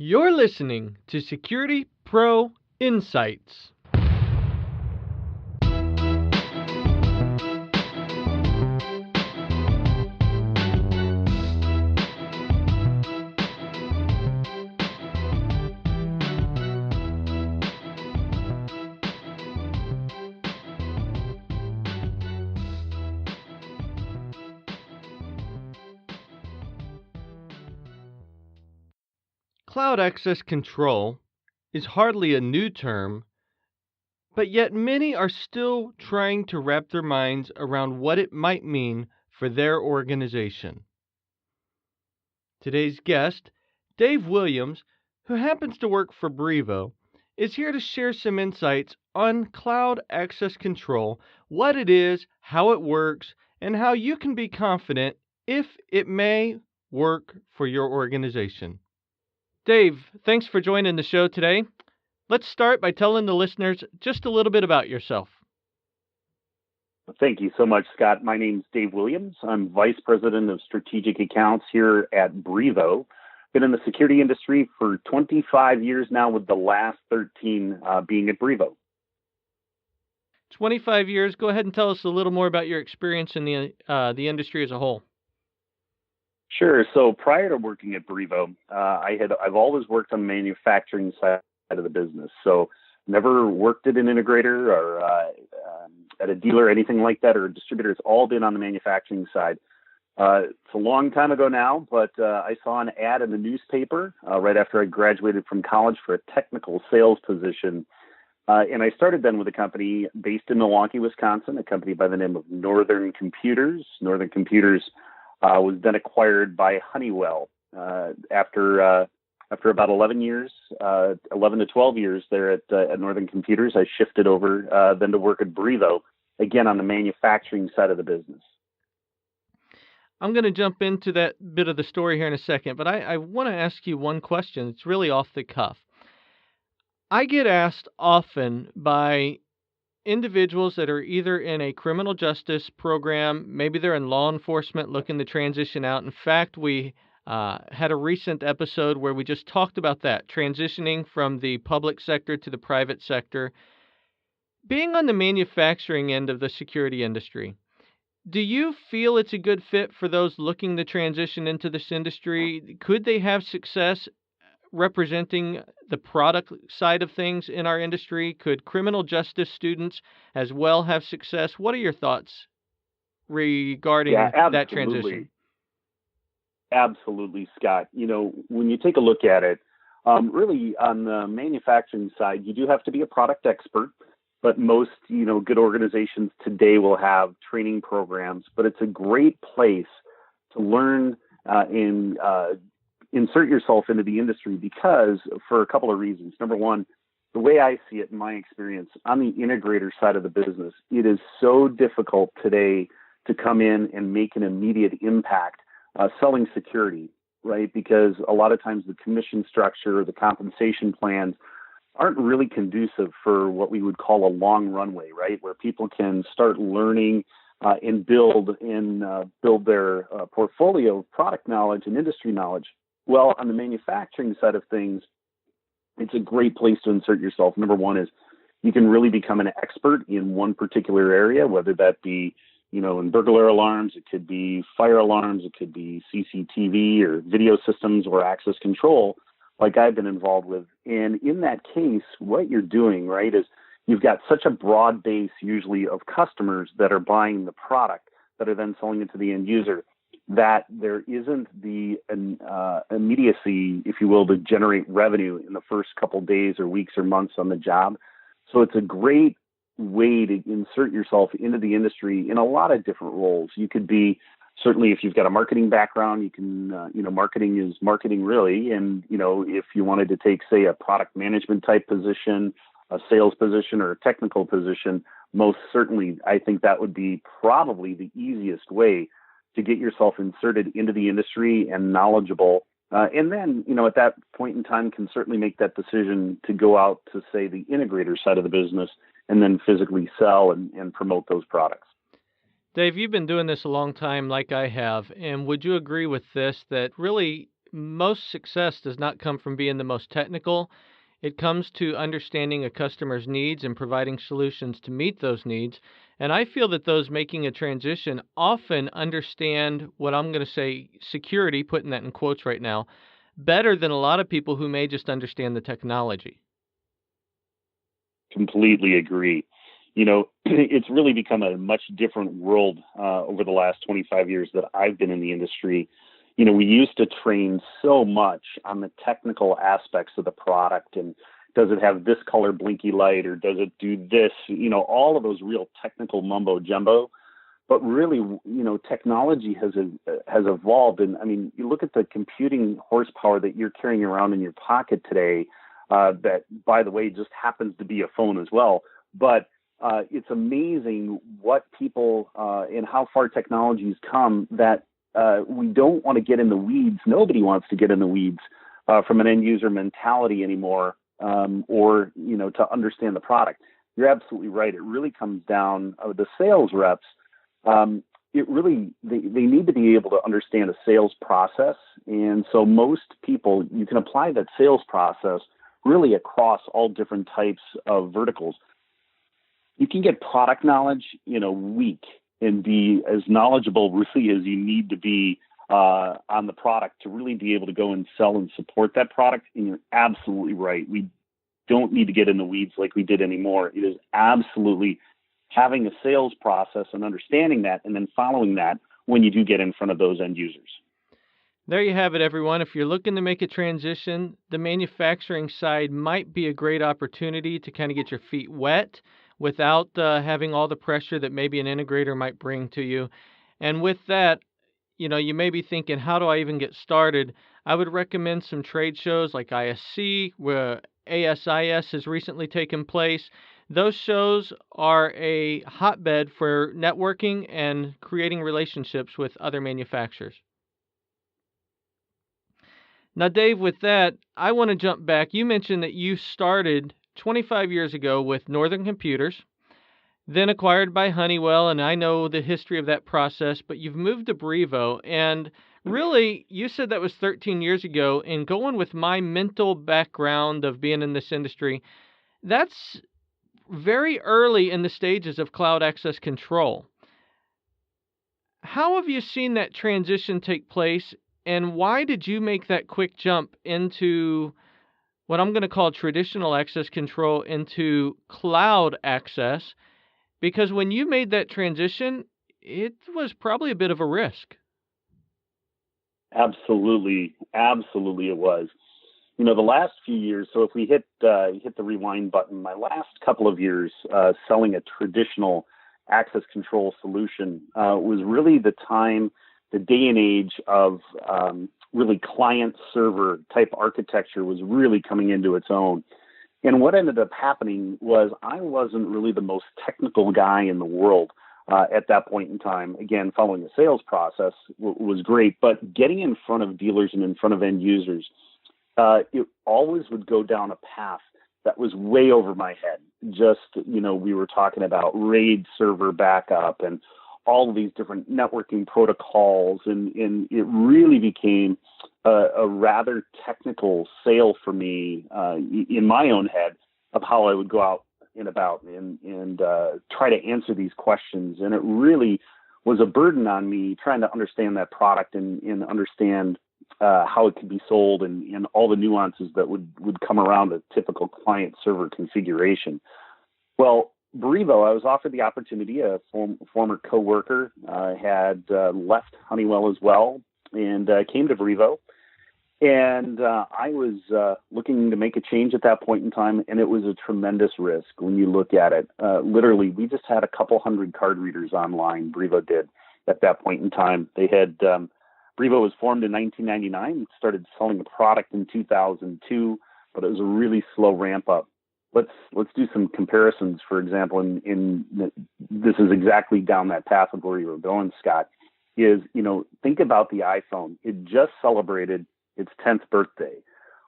You're listening to Security Pro Insights. Cloud access control is hardly a new term, but yet many are still trying to wrap their minds around what it might mean for their organization. Today's guest, Dave Williams, who happens to work for Brivo, is here to share some insights on cloud access control, what it is, how it works, and how you can be confident if it may work for your organization. Dave, thanks for joining the show today. Let's start by telling the listeners just a little bit about yourself. Thank you so much, Scott. My name's Dave Williams. I'm Vice President of Strategic Accounts here at Brivo. Been in the security industry for 25 years now, with the last 13 being at Brivo. 25 years. Go ahead and tell us a little more about your experience in the industry as a whole. Sure. So prior to working at Brivo, I've always worked on the manufacturing side of the business. So never worked at an integrator or at a dealer or anything like that, or a distributor. It's all been on the manufacturing side. It's a long time ago now, but I saw an ad in the newspaper right after I graduated from college for a technical sales position. And I started then with a company based in Milwaukee, Wisconsin, a company by the name of Northern Computers. Northern Computers was then acquired by Honeywell after about 11 to 12 years there at Northern Computers. I shifted over then to work at Brivo, again on the manufacturing side of the business. I'm going to jump into that bit of the story here in a second, but I want to ask you one question. It's really off the cuff. I get asked often by individuals that are either in a criminal justice program, maybe they're in law enforcement looking to transition out. In fact, we had a recent episode where we just talked about that, transitioning from the public sector to the private sector. Being on the manufacturing end of the security industry, do you feel it's a good fit for those looking to transition into this industry? Could they have success representing the product side of things in our industry? Could criminal justice students as well have success? What are your thoughts regarding that transition? Absolutely, Scott. You know, when you take a look at it, really on the manufacturing side, you do have to be a product expert, but most, good organizations today will have training programs, but it's a great place to learn and insert yourself into the industry because for a couple of reasons. Number one, the way I see it in my experience on the integrator side of the business, it is so difficult today to come in and make an immediate impact selling security, right? Because a lot of times the commission structure, the compensation plans aren't really conducive for what we would call a long runway, right? Where people can start learning and build their portfolio of product knowledge and industry knowledge. Well, on the manufacturing side of things, it's a great place to insert yourself. Number one is you can really become an expert in one particular area, whether that be, in burglar alarms, it could be fire alarms, it could be CCTV or video systems or access control, like I've been involved with. And in that case, what you're doing, right, is you've got such a broad base usually of customers that are buying the product that are then selling it to the end user, that there isn't the immediacy, if you will, to generate revenue in the first couple days or weeks or months on the job. So it's a great way to insert yourself into the industry in a lot of different roles. You could be, certainly if you've got a marketing background, you can, marketing is marketing really. And, if you wanted to take, say, a product management type position, a sales position, or a technical position, most certainly I think that would be probably the easiest way to get yourself inserted into the industry and knowledgeable. And then, at that point in time can certainly make that decision to go out to, say, the integrator side of the business and then physically sell and promote those products. Dave, you've been doing this a long time like I have, and would you agree with this, that really most success does not come from being the most technical. It comes to understanding a customer's needs and providing solutions to meet those needs. And I feel that those making a transition often understand what I'm going to say security, putting that in quotes right now, better than a lot of people who may just understand the technology. Completely agree. You know, it's really become a much different world over the last 25 years that I've been in the industry. You know, we used to train so much on the technical aspects of the product and does it have this color blinky light or does it do this? You know, all of those real technical mumbo jumbo. But really, you know, technology has evolved, and I mean, you look at the computing horsepower that you're carrying around in your pocket today. That, by the way, just happens to be a phone as well. But it's amazing what people and how far technology's come that we don't want to get in the weeds. Nobody wants to get in the weeds from an end user mentality anymore, or, you know, to understand the product. You're absolutely right. It really comes down the sales reps. It really, they need to be able to understand a sales process. And so most people, you can apply that sales process really across all different types of verticals. You can get product knowledge in a week and be as knowledgeable really as you need to be on the product to really be able to go and sell and support that product. And you're absolutely right. We don't need to get in the weeds like we did anymore. It is absolutely having a sales process and understanding that and then following that when you do get in front of those end users. There you have it, everyone. If you're looking to make a transition, the manufacturing side might be a great opportunity to kind of get your feet wet without having all the pressure that maybe an integrator might bring to you. And with that, you know, you may be thinking, how do I even get started? I would recommend some trade shows like ISC, where ASIS has recently taken place. Those shows are a hotbed for networking and creating relationships with other manufacturers. Now, Dave, with that, I want to jump back. You mentioned that you started 25 years ago with Northern Computers, then acquired by Honeywell, and I know the history of that process, but you've moved to Brivo, and really, you said that was 13 years ago, and going with my mental background of being in this industry, that's very early in the stages of cloud access control. How have you seen that transition take place, and why did you make that quick jump into what I'm going to call traditional access control into cloud access? Because when you made that transition, it was probably a bit of a risk. Absolutely. Absolutely it was. You know, the last few years, so if we hit the rewind button, my last couple of years selling a traditional access control solution was really the time, the day and age of really client server type architecture was really coming into its own. And what ended up happening was I wasn't really the most technical guy in the world at that point in time. Again, following the sales process was great, but getting in front of dealers and in front of end users, it always would go down a path that was way over my head. Just, you know, we were talking about RAID server backup and all of these different networking protocols, and it really became a rather technical sale for me in my own head of how I would go out and about and try to answer these questions. And it really was a burden on me trying to understand that product and understand how it could be sold and all the nuances that would come around a typical client server configuration. Well, Brivo, I was offered the opportunity. A former coworker had left Honeywell as well and came to Brivo. And I was looking to make a change at that point in time, and it was a tremendous risk when you look at it. Literally, we just had a couple hundred card readers online, Brivo did, at that point in time. They had Brivo was formed in 1999, started selling the product in 2002, but it was a really slow ramp up. Let's do some comparisons. For example, this is exactly down that path of where you were going, Scott. Is, you know, think about the iPhone. It just celebrated its 10th birthday.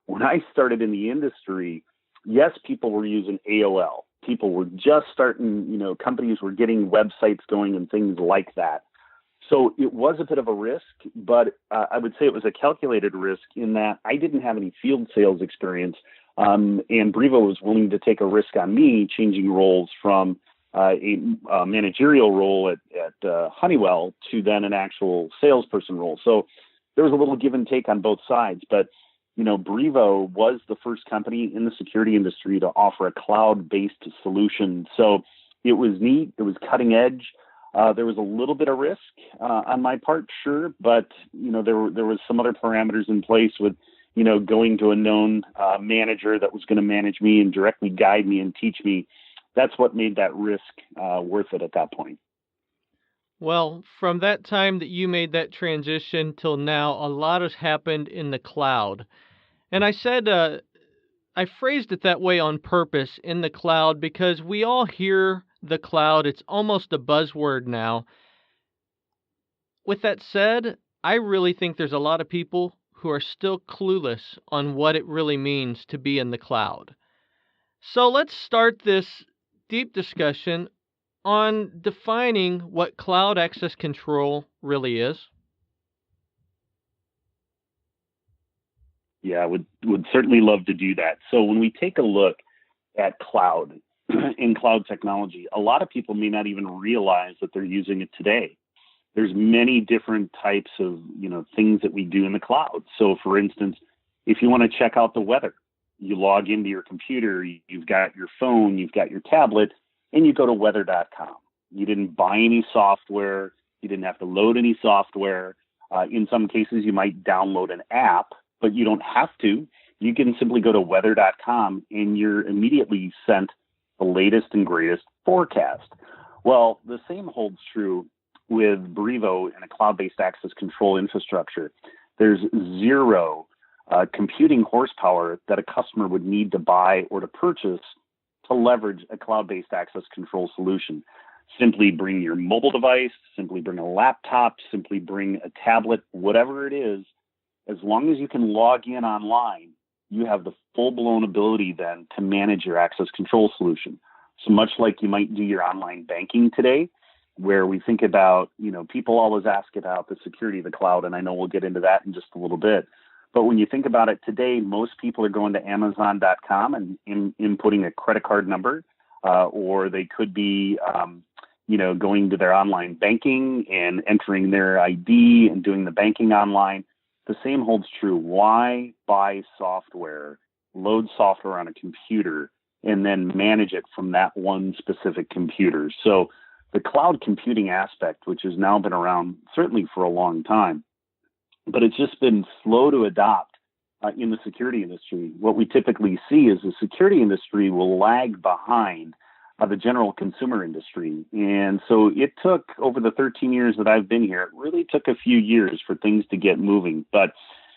When I started in the industry, yes, people were using AOL. People were just starting, you know, companies were getting websites going and things like that. So it was a bit of a risk, but I would say it was a calculated risk in that I didn't have any field sales experience. And Brivo was willing to take a risk on me changing roles from a managerial role at Honeywell to then an actual salesperson role. So there was a little give and take on both sides. But, Brivo was the first company in the security industry to offer a cloud-based solution. So it was neat. It was cutting edge. There was a little bit of risk on my part, sure, but there was some other parameters in place with going to a known manager that was going to manage me and directly guide me and teach me. That's what made that risk worth it at that point. Well, from that time that you made that transition till now, a lot has happened in the cloud. And I said, I phrased it that way on purpose, in the cloud, because we all hear the cloud. It's almost a buzzword now. With that said, I really think there's a lot of people who are still clueless on what it really means to be in the cloud. So let's start this deep discussion on defining what cloud access control really is. Yeah, I would certainly love to do that. So when we take a look at cloud and cloud technology, a lot of people may not even realize that they're using it today. There's many different types of things that we do in the cloud. So for instance, if you want to check out the weather, you log into your computer, you've got your phone, you've got your tablet, and you go to weather.com. You didn't buy any software, you didn't have to load any software. In some cases, you might download an app, but you don't have to. You can simply go to weather.com and you're immediately sent the latest and greatest forecast. Well, the same holds true with Brivo and a cloud-based access control infrastructure. There's zero computing horsepower that a customer would need to buy or to purchase to leverage a cloud-based access control solution. Simply bring your mobile device, simply bring a laptop, simply bring a tablet, whatever it is. As long as you can log in online, you have the full-blown ability then to manage your access control solution. So much like you might do your online banking today, where we think about, people always ask about the security of the cloud, and I know we'll get into that in just a little bit. But when you think about it today, most people are going to Amazon.com and inputting a credit card number, or they could be, going to their online banking and entering their ID and doing the banking online. The same holds true. Why buy software, load software on a computer, and then manage it from that one specific computer? So the cloud computing aspect, which has now been around certainly for a long time, but it's just been slow to adopt in the security industry. What we typically see is the security industry will lag behind the general consumer industry. And so it took, over the 13 years that I've been here, it really took a few years for things to get moving. But,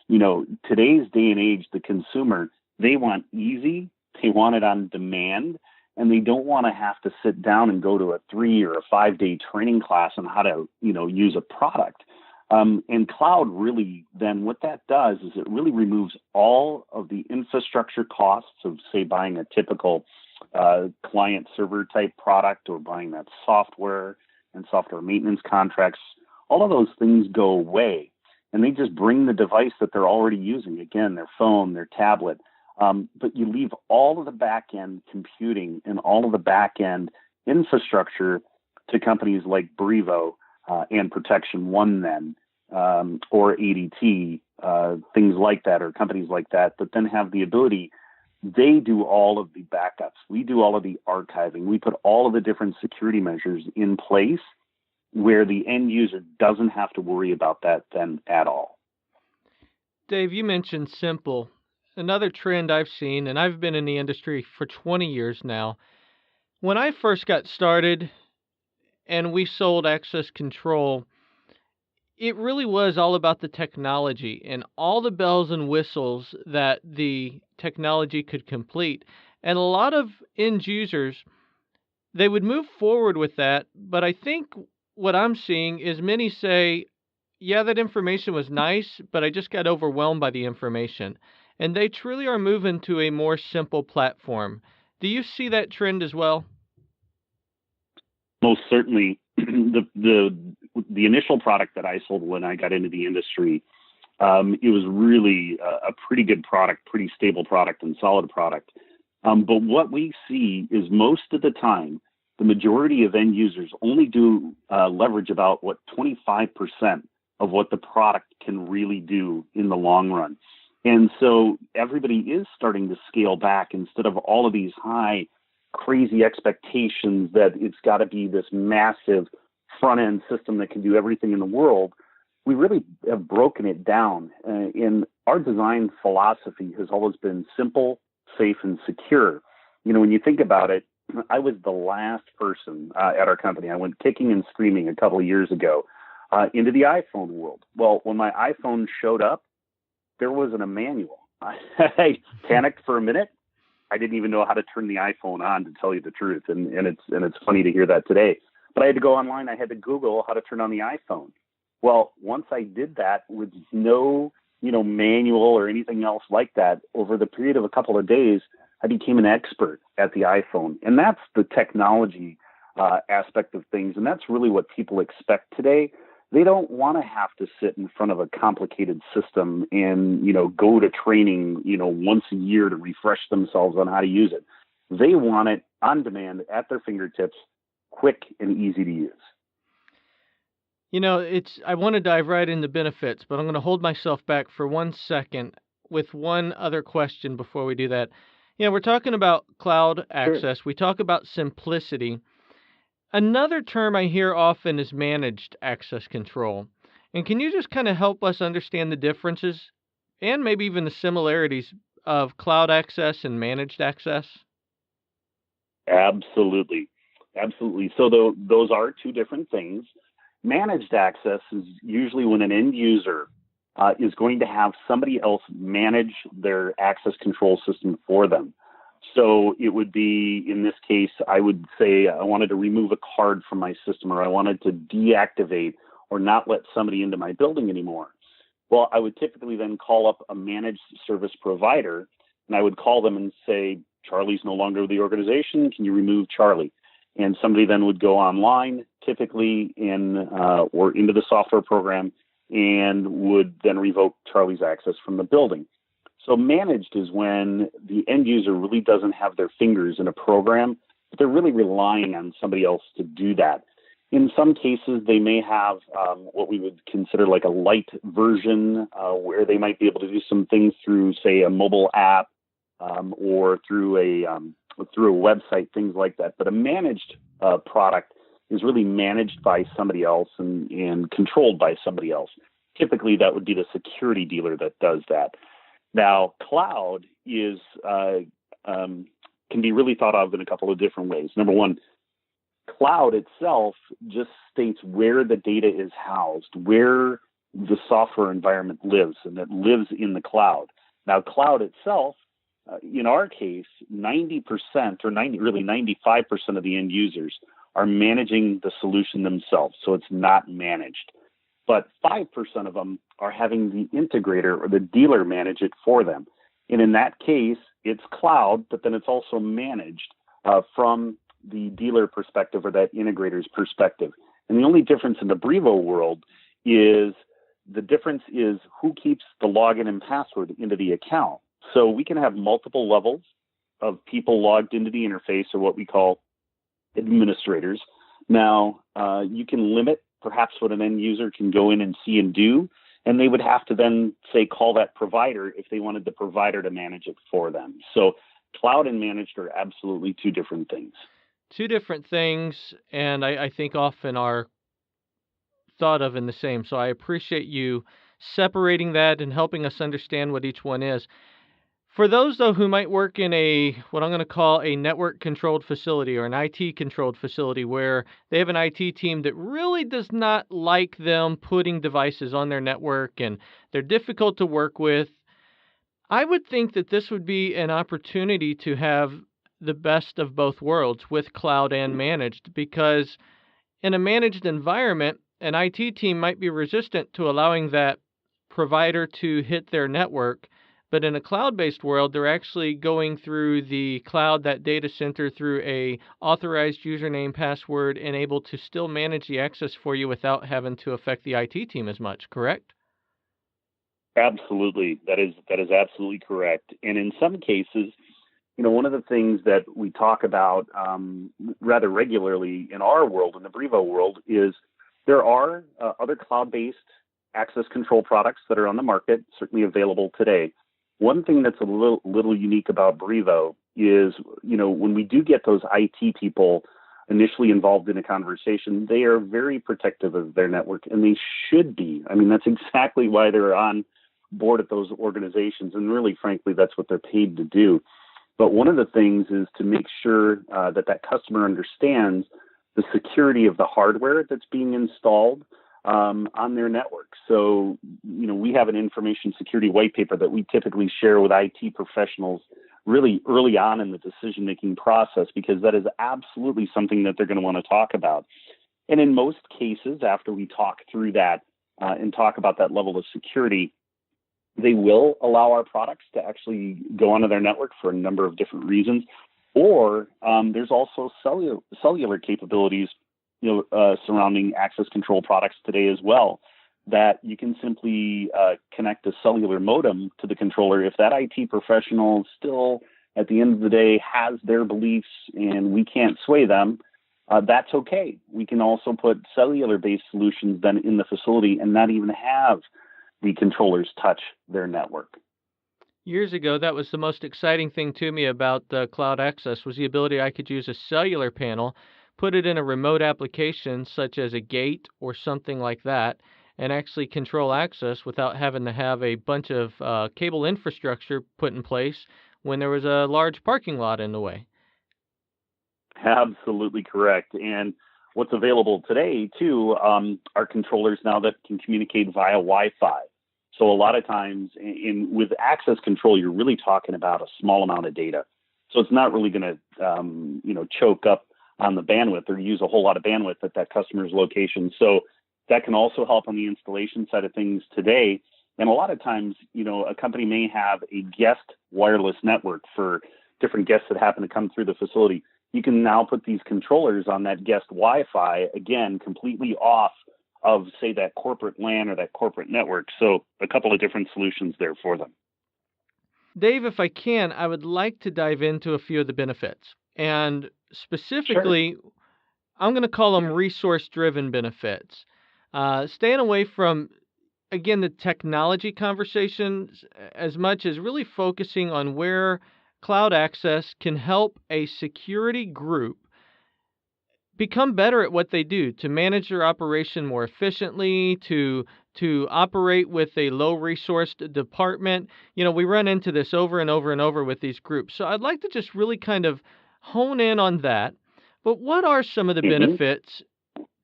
today's day and age, the consumer, they want easy, they want it on demand, and they don't want to have to sit down and go to a 3 or a 5 day training class on how to, use a product. And cloud really, then what that does is it really removes all of the infrastructure costs of, say, buying a typical client server type product or buying that software and software maintenance contracts. All of those things go away, and they just bring the device that they're already using, again, their phone, their tablet. But you leave all of the back-end computing and all of the back-end infrastructure to companies like Brivo and Protection One then, or ADT, things like that, or companies like that then have the ability. They do all of the backups. We do all of the archiving. We put all of the different security measures in place where the end user doesn't have to worry about that then at all. Dave, you mentioned simple. Another trend I've seen, and I've been in the industry for 20 years now. When I first got started and we sold access control, it really was all about the technology and all the bells and whistles that the technology could complete. And a lot of end users, they would move forward with that, but I think what I'm seeing is many say, yeah, that information was nice, but I just got overwhelmed by the information. And they truly are moving to a more simple platform. Do you see that trend as well? Most certainly. The the initial product that I sold when I got into the industry, it was really a pretty good product, pretty stable product and solid product. But what we see is most of the time, the majority of end users only do leverage about 25% of what the product can really do in the long run. And so everybody is starting to scale back instead of all of these high, crazy expectations that it's got to be this massive front end system that can do everything in the world. We really have broken it down. And our design philosophy has always been simple, safe, and secure. When you think about it, I was the last person at our company. I went kicking and screaming a couple of years ago into the iPhone world. Well, when my iPhone showed up, there wasn't a manual. I panicked for a minute. I didn't even know how to turn the iPhone on, to tell you the truth. And it's funny to hear that today. But I had to go online. I had to Google how to turn on the iPhone. Well, once I did that with no, manual or anything else like that, over the period of a couple of days, I became an expert at the iPhone. And that's the technology aspect of things. And that's really what people expect today. They don't want to have to sit in front of a complicated system and, go to training, once a year to refresh themselves on how to use it. They want it on demand at their fingertips, quick and easy to use. I want to dive right into benefits, but I'm going to hold myself back for 1 second with one other question before we do that. We're talking about cloud access. Sure. We talk about simplicity. Another term I hear often is managed access control. And can you just kind of help us understand the differences and maybe even the similarities of cloud access and managed access? Absolutely. So those are two different things. Managed access is usually when an end user is going to have somebody else manage their access control system for them. So it would be, in this case, I would say I wanted to remove a card from my system, or I wanted to deactivate or not let somebody into my building anymore. Well, I would typically then call up a managed service provider, and I would call them and say, Charlie's no longer with the organization. Can you remove Charlie? And somebody then would go online, typically or into the software program, and would then revoke Charlie's access from the building. So managed is when the end user really doesn't have their fingers in a program, but they're really relying on somebody else to do that. In some cases, they may have what we would consider like a light version where they might be able to do some things through, say, a mobile app or through a website, things like that. But a managed product is really managed by somebody else and controlled by somebody else. Typically, that would be the security dealer that does that. Now, cloud is can be really thought of in a couple of different ways. Number one, cloud itself just states where the data is housed, where the software environment lives, and it lives in the cloud. Now, cloud itself, in our case, 90% or 95% of the end users are managing the solution themselves, so it's not managed. But 5% of them are having the integrator or the dealer manage it for them. And in that case, it's cloud, but then it's also managed from the dealer perspective or that integrator's perspective. And the only difference in the Brivo world is who keeps the login and password into the account. So we can have multiple levels of people logged into the interface, or what we call administrators. Now, you can limit perhaps what an end user can go in and see and do, and they would have to then, say, call that provider if they wanted the provider to manage it for them. So cloud and managed are absolutely two different things. Two different things, and I think often are thought of in the same. So I appreciate you separating that and helping us understand what each one is. For those, though, who might work in what I'm going to call a network-controlled facility or an IT-controlled facility where they have an IT team that really does not like them putting devices on their network and they're difficult to work with, I would think that this would be an opportunity to have the best of both worlds with cloud and managed, because in a managed environment, an IT team might be resistant to allowing that provider to hit their network. But in a cloud-based world, they're actually going through the cloud, that data center, through a authorized username, password, and able to still manage the access for you without having to affect the IT team as much, correct? Absolutely. That is absolutely correct. And in some cases, one of the things that we talk about rather regularly in our world, in the Brivo world, is there are other cloud-based access control products that are on the market, certainly available today. One thing that's a little unique about Brivo is, when we do get those IT people initially involved in a conversation, they are very protective of their network, and they should be. I mean, that's exactly why they're on board at those organizations, and really, frankly, that's what they're paid to do. But one of the things is to make sure that customer understands the security of the hardware that's being installed on their network. So, we have an information security white paper that we typically share with IT professionals really early on in the decision-making process, because that is absolutely something that they're going to want to talk about. And in most cases, after we talk through that and talk about that level of security, they will allow our products to actually go onto their network for a number of different reasons. Or there's also cellular capabilities, surrounding access control products today as well, that you can simply connect a cellular modem to the controller. If that IT professional still, at the end of the day, has their beliefs and we can't sway them, that's okay. We can also put cellular-based solutions then in the facility and not even have the controllers touch their network. Years ago, that was the most exciting thing to me about cloud access, was the ability I could use a cellular panel, put it in a remote application such as a gate or something like that, and actually control access without having to have a bunch of cable infrastructure put in place when there was a large parking lot in the way. Absolutely correct. And what's available today, too, are controllers now that can communicate via Wi-Fi. So a lot of times with access control, you're really talking about a small amount of data. So it's not really going to, choke up on the bandwidth or use a whole lot of bandwidth at that customer's location. So that can also help on the installation side of things today. And a lot of times, a company may have a guest wireless network for different guests that happen to come through the facility. You can now put these controllers on that guest Wi-Fi, again, completely off of, say, that corporate LAN or that corporate network. So a couple of different solutions there for them. Dave, if I can, I would like to dive into a few of the benefits. And specifically, sure, I'm going to call them resource-driven benefits. Staying away from, again, the technology conversations as much as really focusing on where cloud access can help a security group become better at what they do, to manage their operation more efficiently, to operate with a low-resourced department. We run into this over and over and over with these groups. So I'd like to just really kind of hone in on that. But what are some of the benefits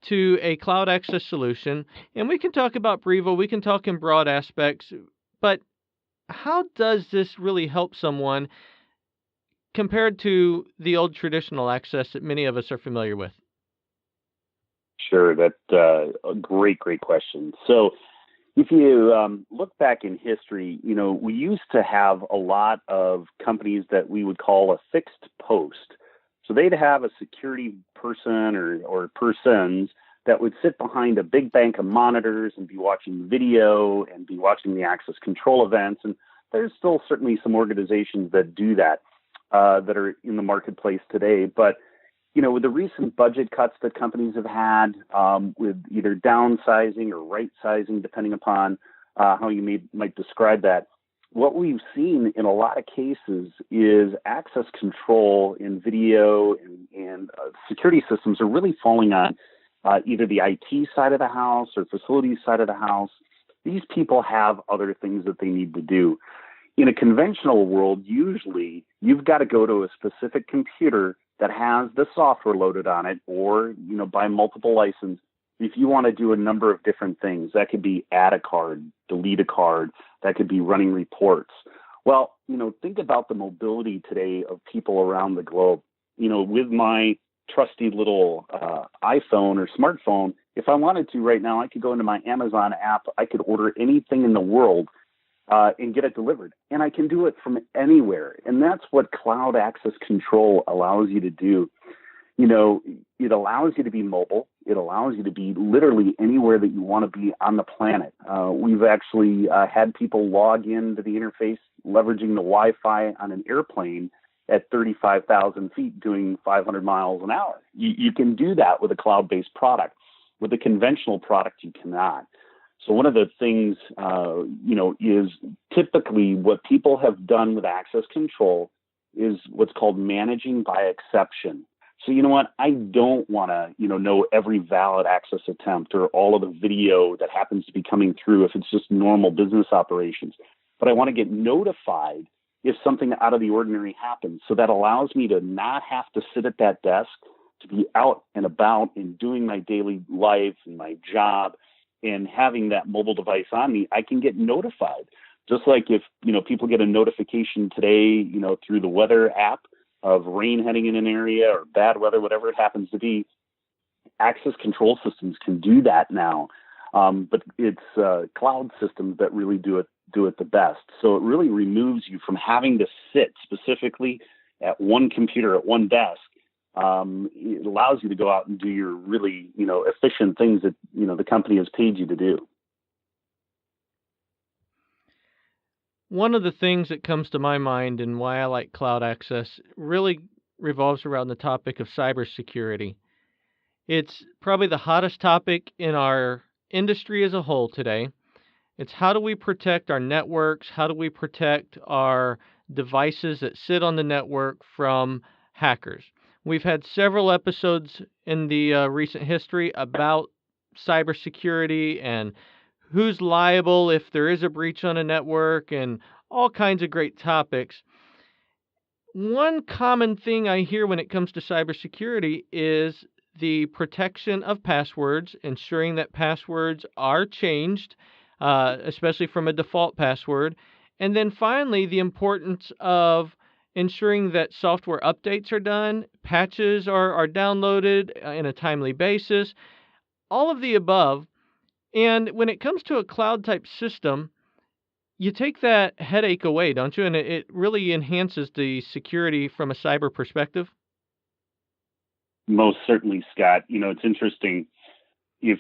to a cloud access solution? And we can talk about Brivo, we can talk in broad aspects, but how does this really help someone compared to the old traditional access that many of us are familiar with? Sure, that's a great question. So if you look back in history, we used to have a lot of companies that we would call a fixed post. So they'd have a security person or persons that would sit behind a big bank of monitors and be watching video and be watching the access control events. And there's still certainly some organizations that do that, that are in the marketplace today. But with the recent budget cuts that companies have had, with either downsizing or right sizing, depending upon how you might describe that, what we've seen in a lot of cases is access control in video and security systems are really falling on either the IT side of the house or facilities side of the house. These people have other things that they need to do. In a conventional world, usually you've got to go to a specific computer that has the software loaded on it, or buy multiple license. If you want to do a number of different things, that could be add a card, delete a card, that could be running reports. Well, think about the mobility today of people around the globe. With my trusty little iPhone or smartphone, if I wanted to right now, I could go into my Amazon app, I could order anything in the world and get it delivered. And I can do it from anywhere. And that's what cloud access control allows you to do. You know, it allows you to be mobile. It allows you to be literally anywhere that you want to be on the planet. We've actually had people log into the interface leveraging the Wi-Fi on an airplane at 35,000 feet doing 500 miles an hour. You can do that with a cloud-based product. With a conventional product, you cannot. So one of the things, is typically what people have done with access control is what's called managing by exception. So you know what? I don't want to, know every valid access attempt or all of the video that happens to be coming through if it's just normal business operations. But I want to get notified if something out of the ordinary happens. So that allows me to not have to sit at that desk, to be out and about and doing my daily life and my job and having that mobile device on me. I can get notified. Just like if, people get a notification today, through the weather app of rain heading in an area or bad weather, whatever it happens to be, access control systems can do that now. But it's cloud systems that really do it the best. So it really removes you from having to sit specifically at one computer at one desk. It allows you to go out and do your really, efficient things that, the company has paid you to do. One of the things that comes to my mind and why I like cloud access really revolves around the topic of cybersecurity. It's probably the hottest topic in our industry as a whole today. It's how do we protect our networks? How do we protect our devices that sit on the network from hackers? We've had several episodes in the recent history about cybersecurity and who's liable if there is a breach on a network and all kinds of great topics. One common thing I hear when it comes to cybersecurity is the protection of passwords, ensuring that passwords are changed, especially from a default password. And then finally, the importance of ensuring that software updates are done, patches are downloaded in a timely basis, all of the above. And when it comes to a cloud type system, you take that headache away, don't you? And it really enhances the security from a cyber perspective. Most certainly, Scott. It's interesting. If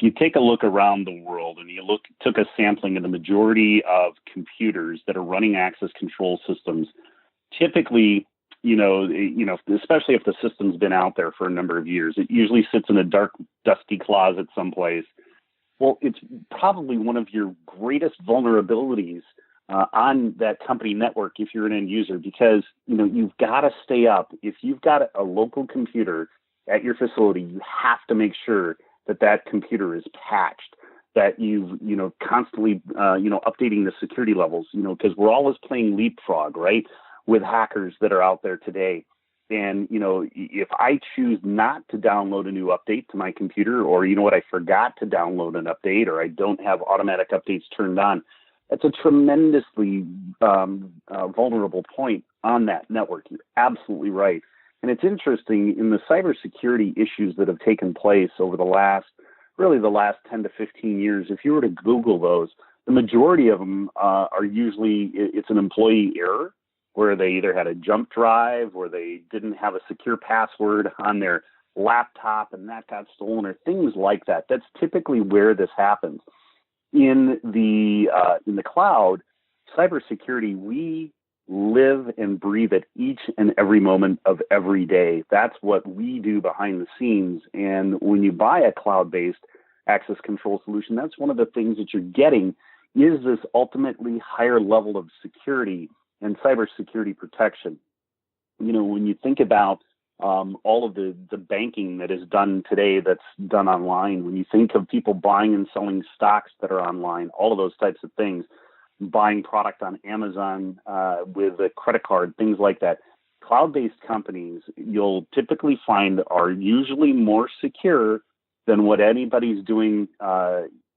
you take a look around the world and you took a sampling of the majority of computers that are running access control systems, typically, especially if the system's been out there for a number of years, it usually sits in a dark, dusty closet someplace. Well, it's probably one of your greatest vulnerabilities on that company network if you're an end user, because you've got to stay up. If you've got a local computer at your facility, you have to make sure that computer is patched, that you've constantly updating the security levels, because we're always playing leapfrog, right, with hackers that are out there today. And, if I choose not to download a new update to my computer, or, I forgot to download an update, or I don't have automatic updates turned on, that's a tremendously vulnerable point on that network. You're absolutely right. And it's interesting in the cybersecurity issues that have taken place over the last 10 to 15 years, if you were to Google those, the majority of them are usually, it's an employee error, where they either had a jump drive or they didn't have a secure password on their laptop and that got stolen, or things like that. That's typically where this happens. In the cloud, cybersecurity, we live and breathe it each and every moment of every day. That's what we do behind the scenes. And when you buy a cloud-based access control solution, that's one of the things that you're getting is this ultimately higher level of security and cybersecurity protection. When you think about all of the banking that is done today that's done online, when you think of people buying and selling stocks that are online, all of those types of things, buying product on Amazon with a credit card, things like that, cloud-based companies you'll typically find are usually more secure than what anybody's doing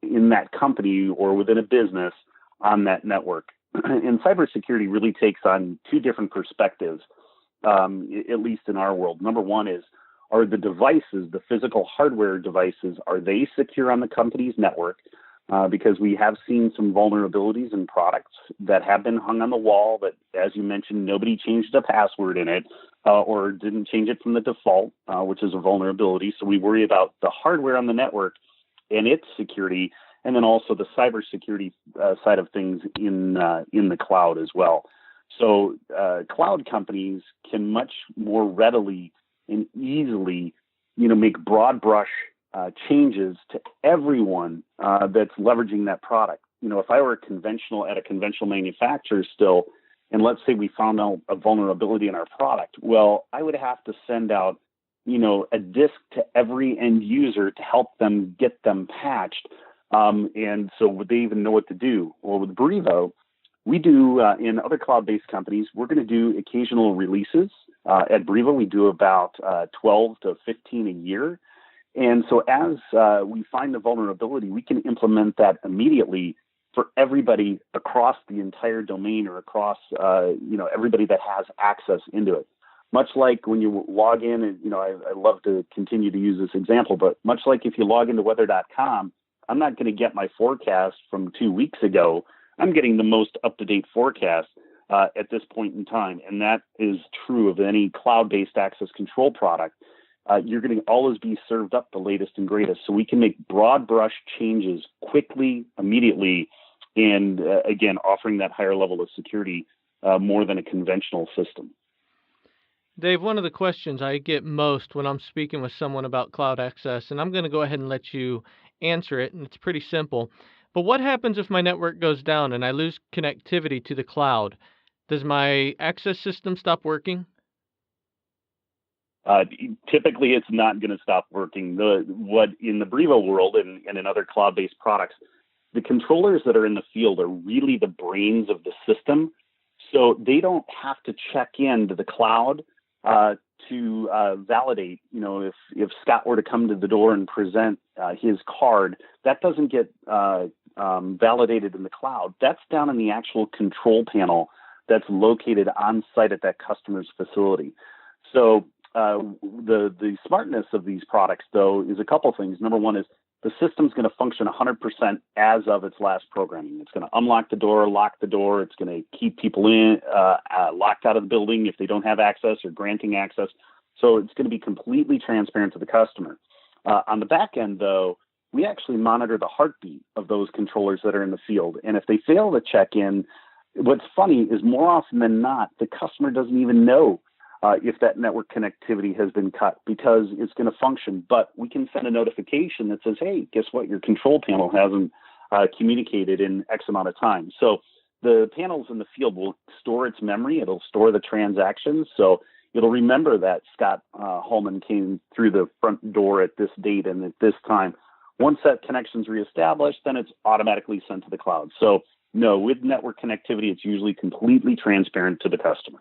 in that company or within a business on that network. And cybersecurity really takes on two different perspectives, at least in our world. Number one is, are the devices, the physical hardware devices, are they secure on the company's network? because we have seen some vulnerabilities in products that have been hung on the wall that, as you mentioned, nobody changed a password in it or didn't change it from the default, which is a vulnerability. So we worry about the hardware on the network and its security, and then also the cybersecurity side of things in the cloud as well. So cloud companies can much more readily and easily, make broad brush changes to everyone that's leveraging that product. If I were at a conventional manufacturer still, and let's say we found out a vulnerability in our product, well, I would have to send out, a disk to every end user to help them get them patched. And so would they even know what to do? Well, with Brivo, we do in other cloud-based companies, we're going to do occasional releases. At Brivo, we do about 12 to 15 a year. And so as we find the vulnerability, we can implement that immediately for everybody across the entire domain or across, everybody that has access into it. Much like when you log in, and, I love to continue to use this example, but much like if you log into weather.com, I'm not going to get my forecast from 2 weeks ago. I'm getting the most up-to-date forecast at this point in time. And that is true of any cloud-based access control product. You're going to always be served up the latest and greatest. So we can make broad brush changes quickly, immediately, and again, offering that higher level of security more than a conventional system. Dave, one of the questions I get most when I'm speaking with someone about cloud access, and I'm going to go ahead and let you answer it, and it's pretty simple. But what happens if my network goes down and I lose connectivity to the cloud? Does my access system stop working? Typically, it's not going to stop working. What in the Brivo world and in other cloud-based products, the controllers that are in the field are really the brains of the system. So they don't have to check into the cloud to validate. If Scott were to come to the door and present his card, that doesn't get validated in the cloud. That's down in the actual control panel that's located on site at that customer's facility. So the smartness of these products, though, is a couple things. Number one is the system's going to function 100% as of its last programming. It's going to unlock the door, lock the door. It's going to keep people in locked out of the building if they don't have access or granting access. So it's going to be completely transparent to the customer. On the back end, though, we actually monitor the heartbeat of those controllers that are in the field. And if they fail to check in, what's funny is more often than not, the customer doesn't even know if that network connectivity has been cut because it's going to function. But we can send a notification that says, hey, guess what? Your control panel hasn't communicated in X amount of time. So the panels in the field will store its memory. It'll store the transactions. So it'll remember that Scott Holman came through the front door at this date and at this time. Once that connection's reestablished, then it's automatically sent to the cloud. So no, with network connectivity, it's usually completely transparent to the customer.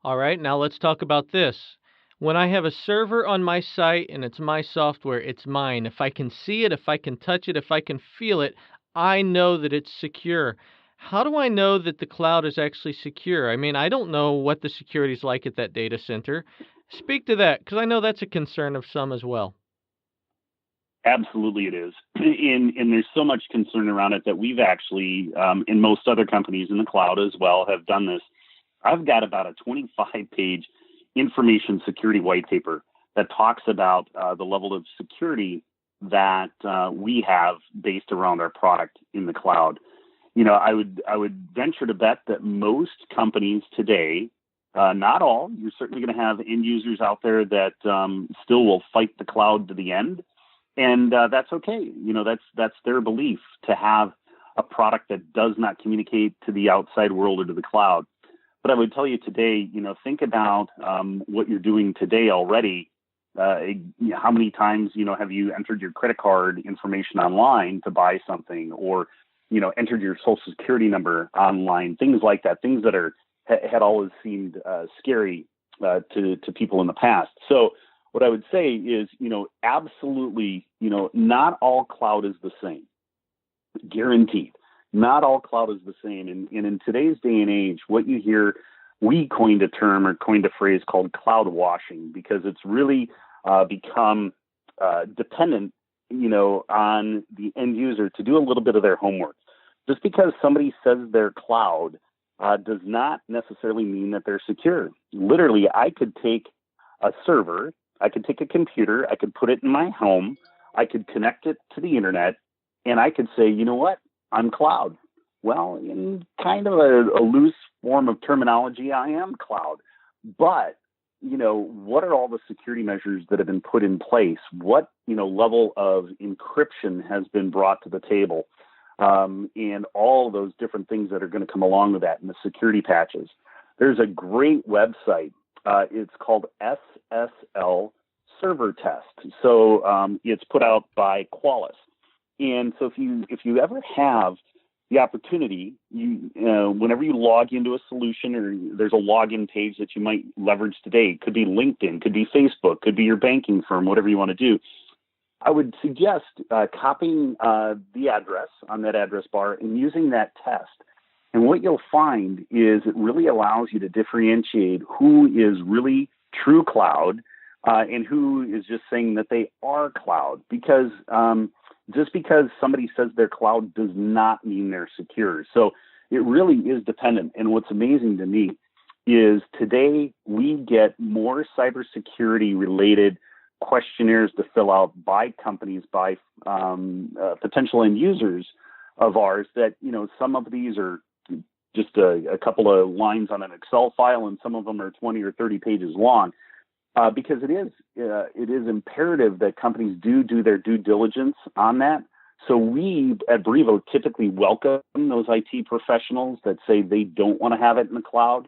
All right, now let's talk about this. When I have a server on my site and it's my software, it's mine. If I can see it, if I can touch it, if I can feel it, I know that it's secure. How do I know that the cloud is actually secure? I mean, I don't know what the security is like at that data center. Speak to that, because I know that's a concern of some as well. Absolutely it is. And there's so much concern around it that we've actually, in most other companies in the cloud as well, have done this. I've got about a 25-page information security white paper that talks about the level of security that we have based around our product in the cloud. I would venture to bet that most companies today, not all, you're certainly going to have end users out there that still will fight the cloud to the end, and that's okay. That's their belief to have a product that does not communicate to the outside world or to the cloud. But I would tell you today, think about what you're doing today already. How many times, have you entered your credit card information online to buy something, or, entered your social security number online, things like that, things that had always seemed scary to people in the past. So what I would say is, absolutely, not all cloud is the same, guaranteed. Not all cloud is the same. And in today's day and age, what you hear, we coined a term or coined a phrase called cloud washing, because it's really become dependent on the end user to do a little bit of their homework. Just because somebody says they're cloud does not necessarily mean that they're secure. Literally, I could take a server, I could take a computer, I could put it in my home, I could connect it to the internet, and I could say, you know what, I'm cloud. Well, in kind of a loose form of terminology, I am cloud. But what are all the security measures that have been put in place? What, level of encryption has been brought to the table? And all those different things that are going to come along with that and the security patches. There's a great website. It's called SSL Server Test. So it's put out by Qualys. And so if you ever have the opportunity, whenever you log into a solution or there's a login page that you might leverage today, it could be LinkedIn, could be Facebook, could be your banking firm, whatever you want to do. I would suggest copying the address on that address bar and using that test. And what you'll find is it really allows you to differentiate who is really true cloud and who is just saying that they are cloud. Because just because somebody says they're cloud does not mean they're secure. So it really is dependent. And what's amazing to me is today we get more cybersecurity related questionnaires to fill out by companies, by potential end users of ours that, some of these are just a couple of lines on an Excel file and some of them are 20 or 30 pages long because it is imperative that companies do their due diligence on that. So we at Brivo typically welcome those IT professionals that say they don't want to have it in the cloud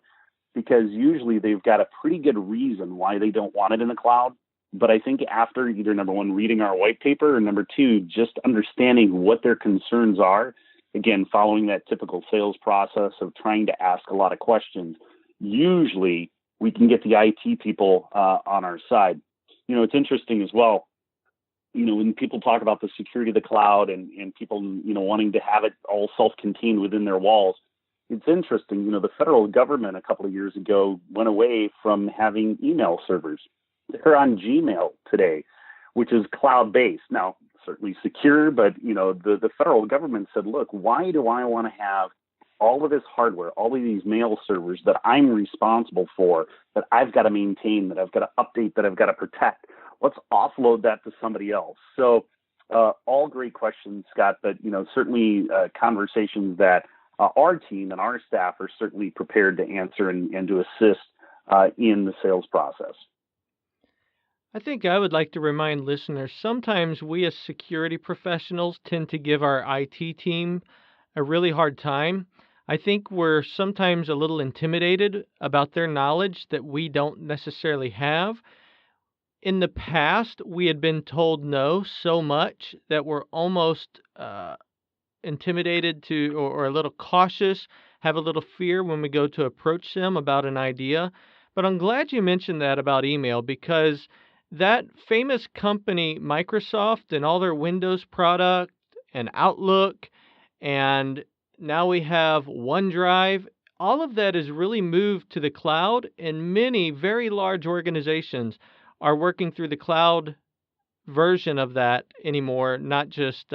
because usually they've got a pretty good reason why they don't want it in the cloud. But I think after either number one, reading our white paper, or number two, just understanding what their concerns are, again, following that typical sales process of trying to ask a lot of questions, usually we can get the IT people on our side. It's interesting as well, when people talk about the security of the cloud and people, wanting to have it all self-contained within their walls, it's interesting, the federal government a couple of years ago went away from having email servers. They're on Gmail today, which is cloud-based. Now, certainly secure, but, the federal government said, look, why do I want to have all of this hardware, all of these mail servers that I'm responsible for, that I've got to maintain, that I've got to update, that I've got to protect? Let's offload that to somebody else. So all great questions, Scott, but, certainly conversations that our team and our staff are certainly prepared to answer and to assist in the sales process. I think I would like to remind listeners, sometimes we as security professionals tend to give our IT team a really hard time. I think we're sometimes a little intimidated about their knowledge that we don't necessarily have. In the past, we had been told no so much that we're almost intimidated to or a little cautious, have a little fear when we go to approach them about an idea. But I'm glad you mentioned that about email because that famous company, Microsoft, and all their Windows product and Outlook, and now we have OneDrive, all of that is really moved to the cloud, and many very large organizations are working through the cloud version of that anymore, not just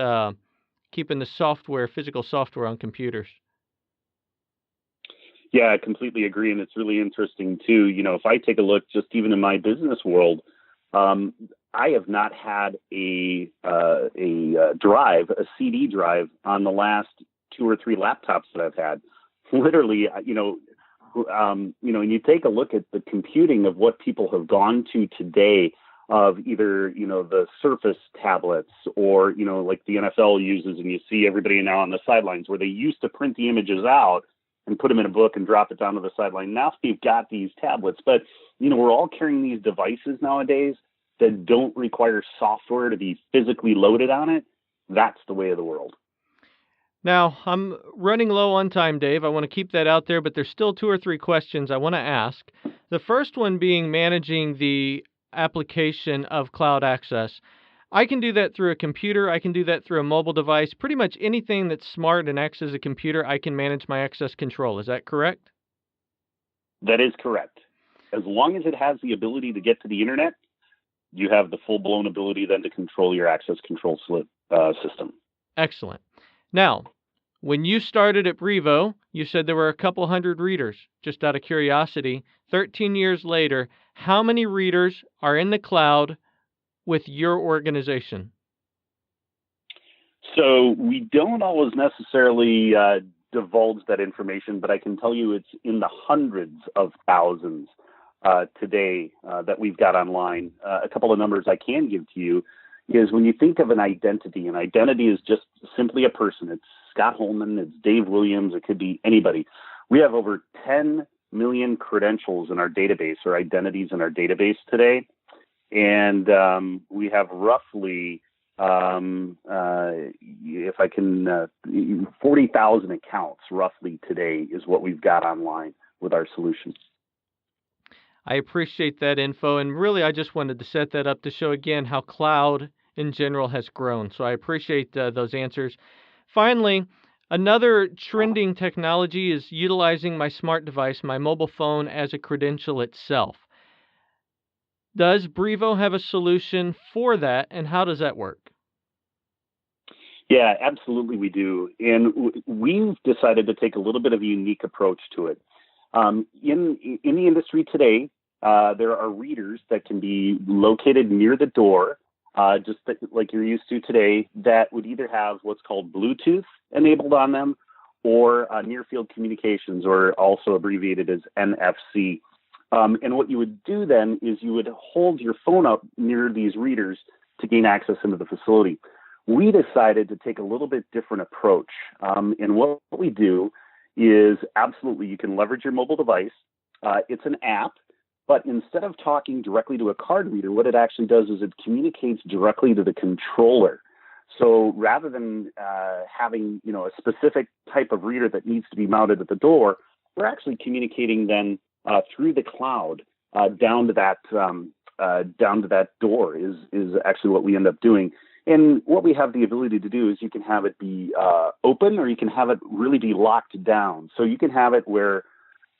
keeping the physical software on computers. Yeah, I completely agree. And it's really interesting too. If I take a look just even in my business world, I have not had a drive, a CD drive on the last 2 or 3 laptops that I've had. Literally, and you take a look at the computing of what people have gone to today of either, the Surface tablets or, like the NFL uses, and you see everybody now on the sidelines where they used to print the images out and put them in a book and drop it down to the sideline. Now they've got these tablets, but, we're all carrying these devices nowadays that don't require software to be physically loaded on it. That's the way of the world. Now, I'm running low on time, Dave. I want to keep that out there, but there's still 2 or 3 questions I want to ask. The first one being managing the application of cloud access. I can do that through a computer. I can do that through a mobile device. Pretty much anything that's smart and acts as a computer, I can manage my access control. Is that correct? That is correct. As long as it has the ability to get to the internet, you have the full-blown ability then to control your access control system. Excellent. Now, when you started at Brivo, you said there were a couple hundred readers. Just out of curiosity, 13 years later, how many readers are in the cloud with your organization? So we don't always necessarily divulge that information, but I can tell you it's in the hundreds of thousands today that we've got online. A couple of numbers I can give to you is when you think of an identity is just simply a person. It's Scott Holman, it's Dave Williams, it could be anybody. We have over 10 million credentials in our database or identities in our database today. And we have roughly, if I can, 40,000 accounts roughly today is what we've got online with our solutions. I appreciate that info, and really I just wanted to set that up to show again how cloud in general has grown. So I appreciate those answers. Finally, another trending technology is utilizing my smart device, my mobile phone, as a credential itself. Does Brivo have a solution for that, and how does that work? Yeah, absolutely we do. And we've decided to take a little bit of a unique approach to it. In the industry today, there are readers that can be located near the door, just like you're used to today, that would either have what's called Bluetooth enabled on them or near field communications, or also abbreviated as NFC. And what you would do then is you would hold your phone up near these readers to gain access into the facility. We decided to take a little bit different approach. And what we do is absolutely you can leverage your mobile device. It's an app, but instead of talking directly to a card reader, what it actually does is it communicates directly to the controller. So rather than having a specific type of reader that needs to be mounted at the door, we're actually communicating then through the cloud down to that door is actually what we end up doing. And what we have the ability to do is you can have it be open, or you can have it really be locked down. So you can have it where,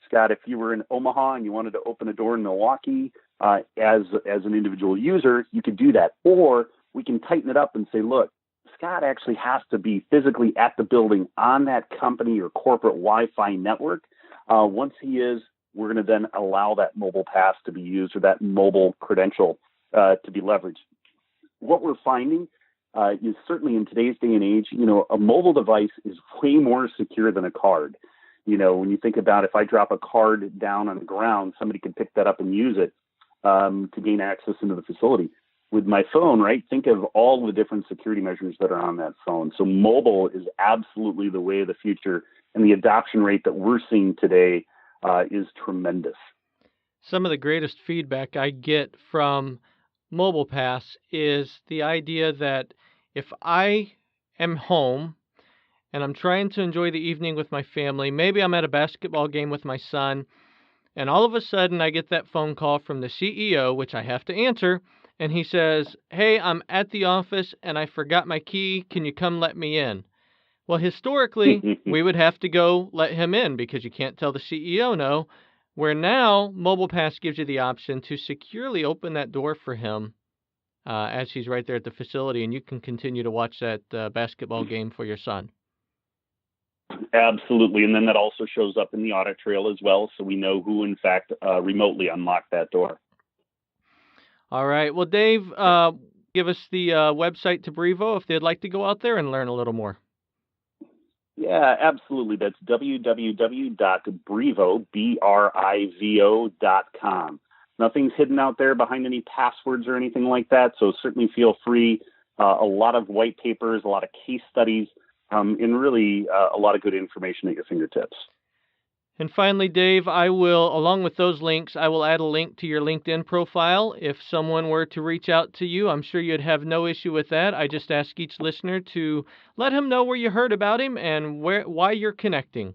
Scott, if you were in Omaha and you wanted to open a door in Milwaukee as an individual user, you could do that. Or we can tighten it up and say, look, Scott actually has to be physically at the building on that company or corporate Wi-Fi network. Once he is, we're going to then allow that mobile pass to be used, or that mobile credential to be leveraged. What we're finding is certainly in today's day and age, a mobile device is way more secure than a card. When you think about if I drop a card down on the ground, somebody can pick that up and use it to gain access into the facility. With my phone, right, think of all the different security measures that are on that phone. So mobile is absolutely the way of the future, and the adoption rate that we're seeing today is tremendous. Some of the greatest feedback I get from Mobile Pass is the idea that if I am home and I'm trying to enjoy the evening with my family, maybe I'm at a basketball game with my son, and all of a sudden I get that phone call from the CEO, which I have to answer, and he says, "Hey, I'm at the office and I forgot my key. Can you come let me in?" Well, historically, we would have to go let him in because you can't tell the CEO no, where now Mobile Pass gives you the option to securely open that door for him as he's right there at the facility, and you can continue to watch that basketball game for your son. Absolutely. And then that also shows up in the audit trail as well, so we know who, in fact, remotely unlocked that door. All right. Well, Dave, give us the website to Brivo if they'd like to go out there and learn a little more. Yeah, absolutely. That's www.brivo.com. Nothing's hidden out there behind any passwords or anything like that, so certainly feel free. A lot of white papers, a lot of case studies, and really a lot of good information at your fingertips. And finally, Dave, I will, along with those links, I will add a link to your LinkedIn profile. If someone were to reach out to you, I'm sure you'd have no issue with that. I just ask each listener to let him know where you heard about him and why you're connecting.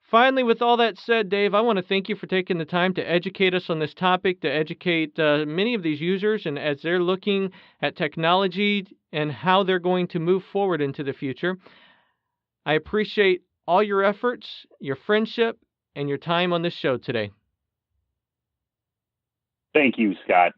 Finally, with all that said, Dave, I want to thank you for taking the time to educate us on this topic, to educate many of these users, and as they're looking at technology and how they're going to move forward into the future. I appreciate all your efforts, your friendship, and your time on this show today. Thank you, Scott.